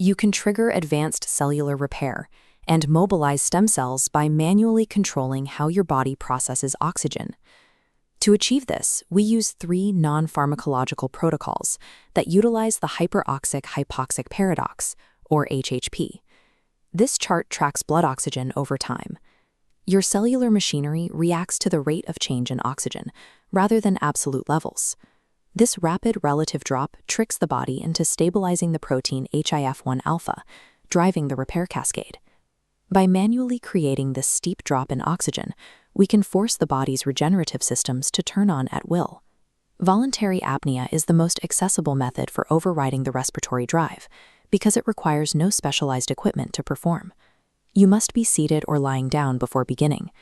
You can trigger advanced cellular repair and mobilize stem cells by manually controlling how your body processes oxygen. To achieve this, we use 3 non-pharmacological protocols that utilize the Hyperoxic Hypoxic paradox, or HHP. This chart tracks blood oxygen over time. Your cellular machinery reacts to the rate of change in oxygen, rather than absolute levels. This rapid relative drop tricks the body into stabilizing the protein HIF-1 alpha, driving the repair cascade. By manually creating this steep drop in oxygen, we can force the body's regenerative systems to turn on at will. Voluntary apnea is the most accessible method for overriding the respiratory drive, because it requires no specialized equipment to perform. You must be seated or lying down before beginning.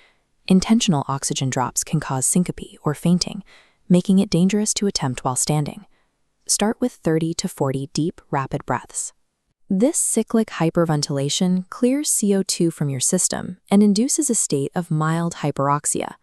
Intentional oxygen drops can cause syncope or fainting, making it dangerous to attempt while standing. Start with 30 to 40 deep, rapid breaths. This cyclic hyperventilation clears CO2 from your system and induces a state of mild hyperoxia.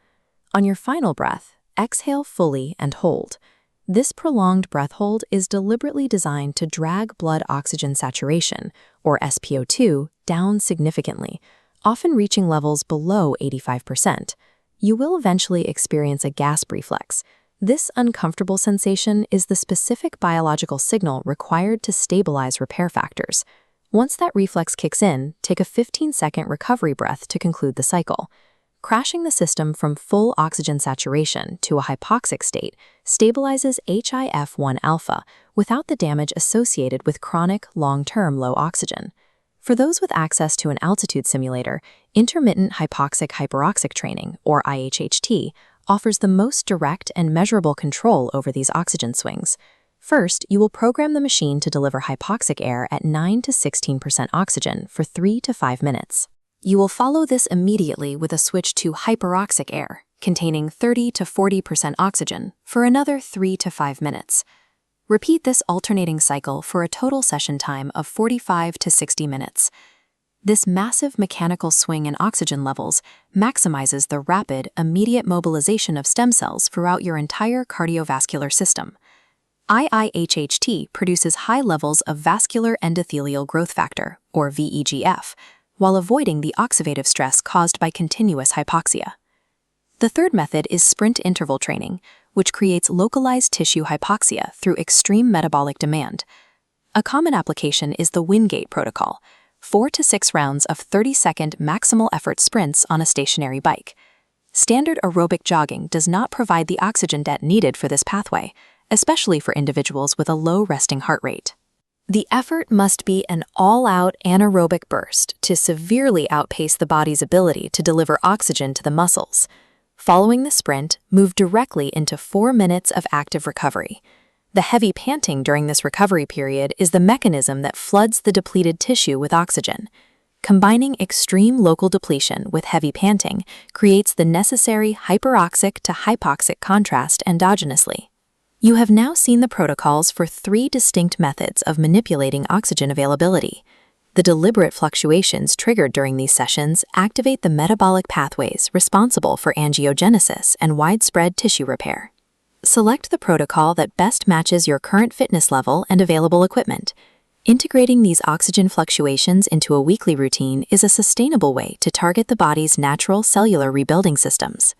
On your final breath, exhale fully and hold. This prolonged breath hold is deliberately designed to drag blood oxygen saturation, or SpO2, down significantly, often reaching levels below 85%. You will eventually experience a gasp reflex. This uncomfortable sensation is the specific biological signal required to stabilize repair factors. Once that reflex kicks in, take a 15-second recovery breath to conclude the cycle. Crashing the system from full oxygen saturation to a hypoxic state stabilizes HIF-1 alpha without the damage associated with chronic, long-term low oxygen. For those with access to an altitude simulator, intermittent hypoxic hyperoxic training, or IHHT, offers the most direct and measurable control over these oxygen swings. First, you will program the machine to deliver hypoxic air at 9 to 16% oxygen for 3 to 5 minutes. You will follow this immediately with a switch to hyperoxic air, containing 30 to 40% oxygen, for another 3 to 5 minutes. Repeat this alternating cycle for a total session time of 45 to 60 minutes. This massive mechanical swing in oxygen levels maximizes the rapid, immediate mobilization of stem cells throughout your entire cardiovascular system. IIHHT produces high levels of vascular endothelial growth factor, or VEGF, while avoiding the oxidative stress caused by continuous hypoxia. The third method is sprint interval training, which creates localized tissue hypoxia through extreme metabolic demand. A common application is the Wingate protocol, 4 to 6 rounds of 30-second maximal effort sprints on a stationary bike. Standard aerobic jogging does not provide the oxygen debt needed for this pathway, especially for individuals with a low resting heart rate. The effort must be an all-out anaerobic burst to severely outpace the body's ability to deliver oxygen to the muscles. Following the sprint, move directly into 4 minutes of active recovery. The heavy panting during this recovery period is the mechanism that floods the depleted tissue with oxygen. Combining extreme local depletion with heavy panting creates the necessary hyperoxic to hypoxic contrast endogenously. You have now seen the protocols for 3 distinct methods of manipulating oxygen availability. The deliberate fluctuations triggered during these sessions activate the metabolic pathways responsible for angiogenesis and widespread tissue repair. Select the protocol that best matches your current fitness level and available equipment. Integrating these oxygen fluctuations into a weekly routine is a sustainable way to target the body's natural cellular rebuilding systems.